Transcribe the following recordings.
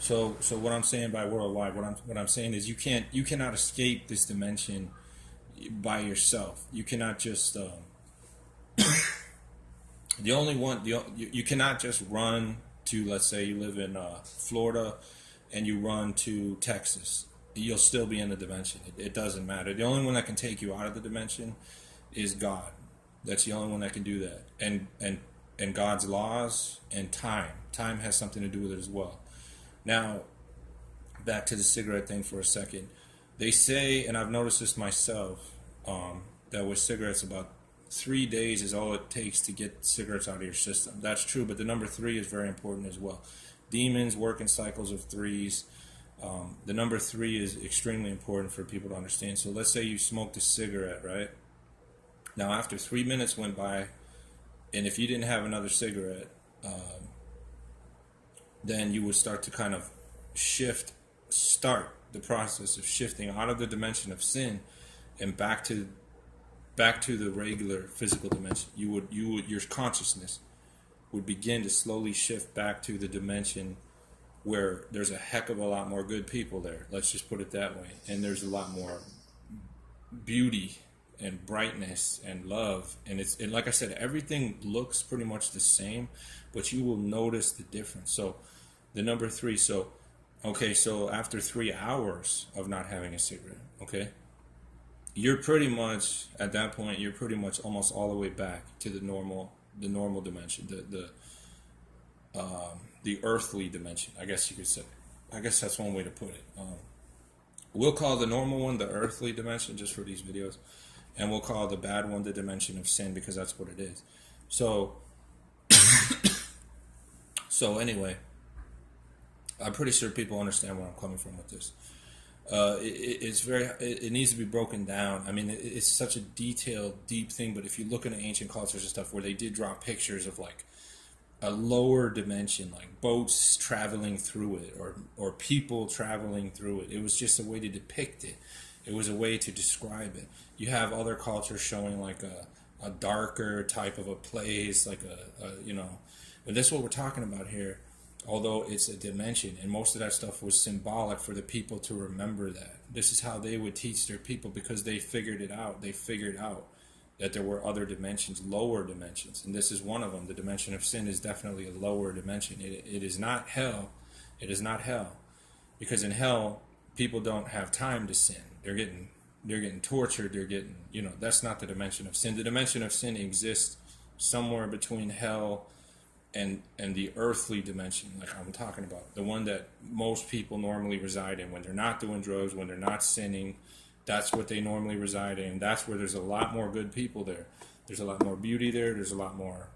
So what I'm saying by worldwide, what I'm saying is you cannot escape this dimension by yourself. You cannot just the only one you cannot just run to, let's say you live in Florida and you run to Texas. You'll still be in the dimension. It doesn't matter. The only one that can take you out of the dimension is God. That's the only one that can do that. And God's laws and time. Time has something to do with it as well. Now, back to the cigarette thing for a second. They say, and I've noticed this myself, that with cigarettes, about 3 days is all it takes to get cigarettes out of your system. That's true, but the number three is very important as well. Demons work in cycles of threes. The number three is extremely important for people to understand. So let's say you smoked a cigarette, right? Now, after 3 minutes went by, and if you didn't have another cigarette, then you would start to kind of start the process of shifting out of the dimension of sin and back to the regular physical dimension. Your consciousness would begin to slowly shift back to the dimension where there's a heck of a lot more good people there. Let's just put it that way. And there's a lot more beauty and brightness and love. And like I said, everything looks pretty much the same, but you will notice the difference. So the number three, so after 3 hours of not having a cigarette, okay, you're pretty much at that point, you're pretty much almost all the way back to the normal dimension, the earthly dimension, I guess you could say. I guess that's one way to put it. We'll call the normal one the earthly dimension just for these videos, and we'll call the bad one the dimension of sin because that's what it is. So anyway, I'm pretty sure people understand where I'm coming from with this. It needs to be broken down. I mean, it's such a detailed, deep thing. But if you look into ancient cultures and stuff, where they did draw pictures of like a lower dimension, like boats traveling through it, or people traveling through it, it was just a way to depict it. It was a way to describe it. You have other cultures showing like a darker type of a place, like but that's what we're talking about here. Although it's a dimension, and most of that stuff was symbolic for the people to remember that. This is how they would teach their people because they figured it out. They figured out that there were other dimensions, lower dimensions, and this is one of them. The dimension of sin is definitely a lower dimension. It is not hell. It is not hell, because in hell, people don't have time to sin. They're getting tortured. They're getting, that's not the dimension of sin. The dimension of sin exists somewhere between hell and the earthly dimension, like I'm talking about, the one that most people normally reside in when they're not doing drugs, when they're not sinning. That's what they normally reside in. That's where there's a lot more good people there. There's a lot more beauty there. There's a lot more,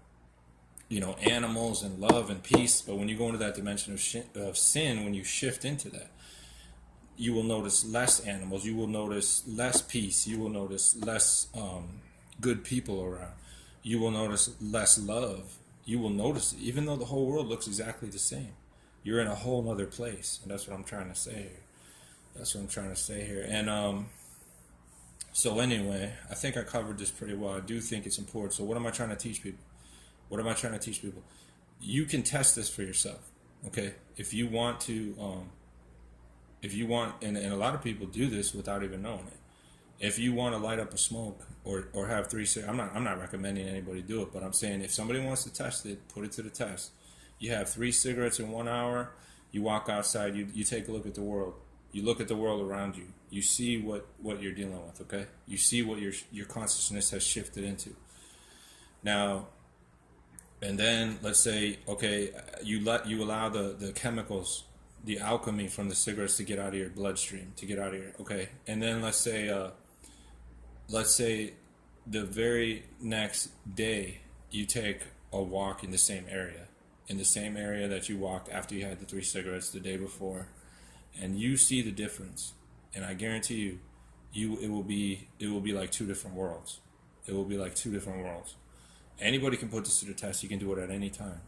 animals and love and peace. But when you go into that dimension of sin, when you shift into that, you will notice less animals. You will notice less peace. You will notice less good people around. You will notice less love. You will notice it, even though the whole world looks exactly the same. You're in a whole other place, and that's what I'm trying to say here. And so anyway, I think I covered this pretty well. I do think it's important. So what am I trying to teach people? You can test this for yourself, okay? If you want to, and a lot of people do this without even knowing it. If you want to light up a smoke or have 3 cigarettes, I'm not recommending anybody do it, but I'm saying if somebody wants to test it, put it to the test. You have 3 cigarettes in 1 hour, you walk outside, you take a look at the world. You look at the world around you. You see what you're dealing with, okay? You see what your consciousness has shifted into. Now, and then let's say, okay, you allow the chemicals, the alchemy from the cigarettes to get out of your bloodstream, okay? And then let's say the very next day you take a walk in the same area that you walked after you had the 3 cigarettes the day before, and you see the difference, and I guarantee it will be like 2 different worlds. It will be like 2 different worlds. Anybody can put this to the test. You can do it at any time.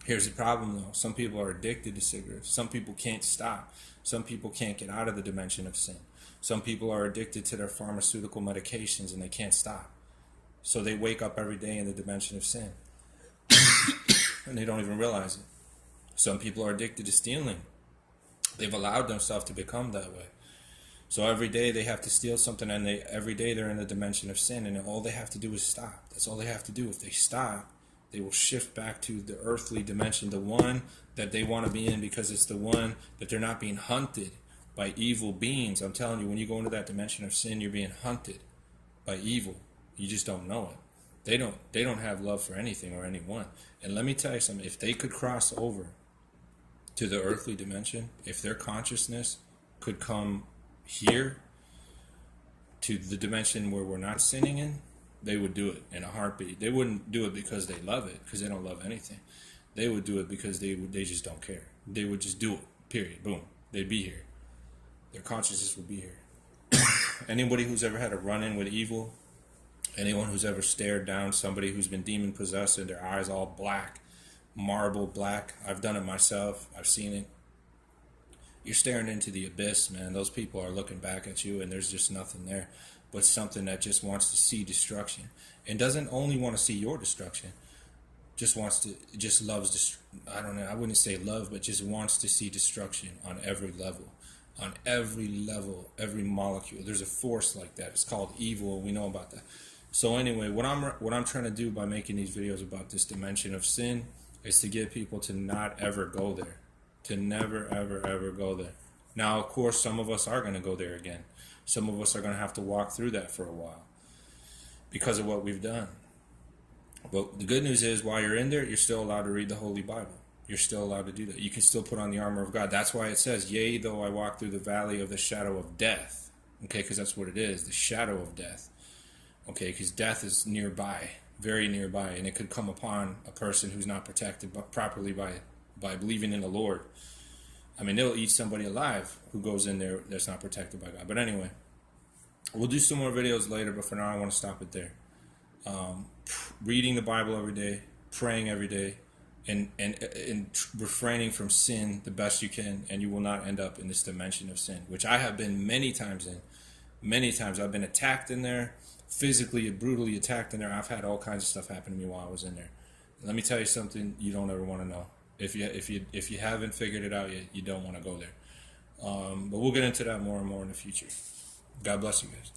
Here's the problem though. Some people are addicted to cigarettes. Some people can't stop. Some people can't get out of the dimension of sin. Some people are addicted to their pharmaceutical medications and they can't stop. So they wake up every day in the dimension of sin. And they don't even realize it. Some people are addicted to stealing. They've allowed themselves to become that way. So every day they have to steal something, and every day they're in the dimension of sin, and all they have to do is stop. That's all they have to do. If they stop, they will shift back to the earthly dimension, the one that they want to be in, because it's the one that they're not being hunted by evil beings. I'm telling you, when you go into that dimension of sin, you're being hunted by evil. You just don't know it. They don't have love for anything or anyone. And let me tell you something, if they could cross over to the earthly dimension, if their consciousness could come here to the dimension where we're not sinning in, they would do it in a heartbeat. They wouldn't do it because they love it, because they don't love anything. They would do it because they just don't care. They would just do it, period. Boom. They'd be here. Their consciousness would be here. Anybody who's ever had a run-in with evil, anyone who's ever stared down somebody who's been demon possessed and their eyes all black, marble black, I've done it myself. I've seen it. You're staring into the abyss, man. Those people are looking back at you, and there's just nothing there but something that just wants to see destruction, and doesn't only want to see your destruction, just loves, I don't know, I wouldn't say love, but just wants to see destruction on every level, every molecule. There's a force like that. It's called evil. We know about that. So anyway, what I'm trying to do by making these videos about this dimension of sin is to get people to not ever go there. To never, ever, ever go there. Now, of course, some of us are going to go there again. Some of us are going to have to walk through that for a while because of what we've done. But the good news is, while you're in there, you're still allowed to read the Holy Bible. You're still allowed to do that. You can still put on the armor of God. That's why it says, yea, though I walk through the valley of the shadow of death. Okay, because that's what it is, the shadow of death. Okay, because death is nearby, very nearby, and it could come upon a person who's not protected properly by believing in the Lord. I mean, they'll eat somebody alive who goes in there that's not protected by God. But anyway, we'll do some more videos later, but for now I want to stop it there. Reading the Bible every day, praying every day, and refraining from sin the best you can, and you will not end up in this dimension of sin, which I have been many times in. Many times I've been attacked in there, physically and brutally attacked in there. I've had all kinds of stuff happen to me while I was in there. Let me tell you something you don't ever want to know. If you haven't figured it out yet, you don't want to go there. But we'll get into that more and more in the future. God bless you guys.